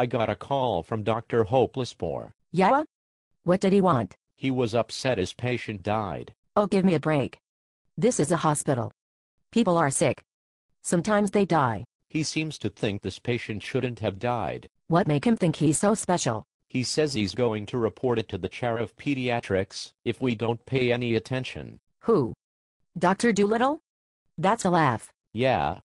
I got a call from Dr. Hopelessmore. Yeah? What did he want? He was upset his patient died. Oh, give me a break. This is a hospital. People are sick. Sometimes they die. He seems to think this patient shouldn't have died. What make him think he's so special? He says he's going to report it to the chair of pediatrics if we don't pay any attention. Who? Dr. Doolittle? That's a laugh. Yeah.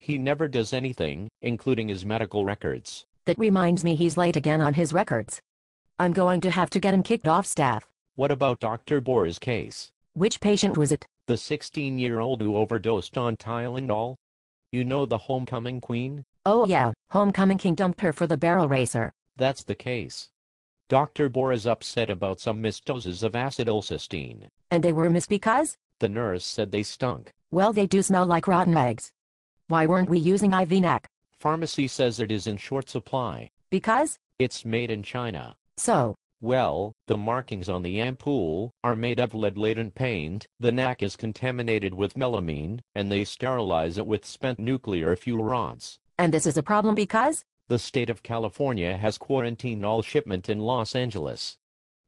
He never does anything, including his medical records. That reminds me he's late again on his records. I'm going to have to get him kicked off staff. What about Dr. Boer's case? Which patient was it? The 16-year-old who overdosed on Tylenol? You know, the homecoming queen? Oh yeah, homecoming king dumped her for the barrel racer. That's the case. Dr. Boer is upset about some missed doses of acetylcysteine. And they were missed because? The nurse said they stunk. Well, they do smell like rotten eggs. Why weren't we using IV NAC? Pharmacy says it is in short supply. Because? It's made in China. So? Well, the markings on the ampoule are made of lead-laden paint, the NAC is contaminated with melamine, and they sterilize it with spent nuclear fuel rods. And this is a problem because? The state of California has quarantined all shipment in Los Angeles.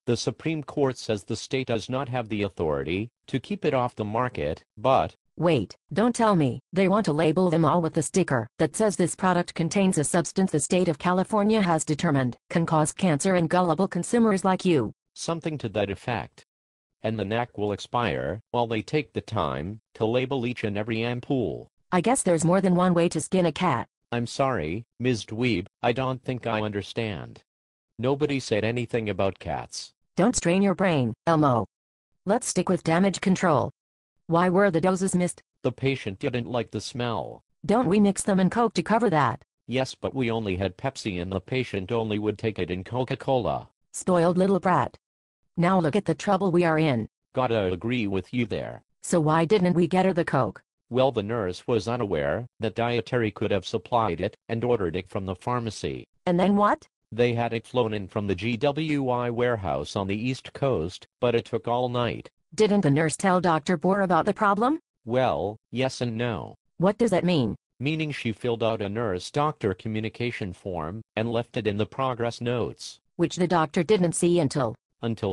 The Supreme Court says the state does not have the authority to keep it off the market, but... Wait, don't tell me they want to label them all with a sticker that says this product contains a substance the state of California has determined can cause cancer in gullible consumers like you. Something to that effect. And the NAC will expire while they take the time to label each and every ampoule. I guess there's more than one way to skin a cat. I'm sorry, Ms. Dweeb, I don't think I understand. Nobody said anything about cats. Don't strain your brain, Elmo. Let's stick with damage control. Why were the doses missed? The patient didn't like the smell. Don't we mix them in Coke to cover that? Yes, but we only had Pepsi and the patient only would take it in Coca-Cola. Spoiled little brat. Now look at the trouble we are in. Gotta agree with you there. So why didn't we get her the Coke? Well, the nurse was unaware that dietary could have supplied it and ordered it from the pharmacy. And then what? They had it flown in from the GWI warehouse on the East Coast, but it took all night. Didn't the nurse tell Dr. Boer about the problem? Well, yes and no. What does that mean? Meaning she filled out a nurse-doctor communication form and left it in the progress notes. Which the doctor didn't see until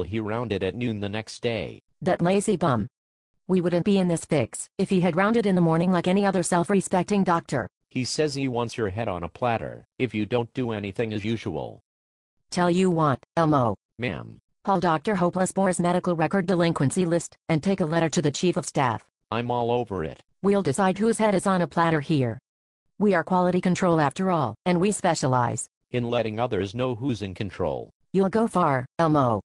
he rounded at noon the next day. That lazy bum. We wouldn't be in this fix if he had rounded in the morning like any other self-respecting doctor. He says he wants your head on a platter if you don't do anything as usual. Tell you what, Elmo. Ma'am. Call Dr. Hopelessmore's medical record delinquency list and take a letter to the chief of staff. I'm all over it. We'll decide whose head is on a platter here. We are quality control after all, and we specialize in letting others know who's in control. You'll go far, Elmo.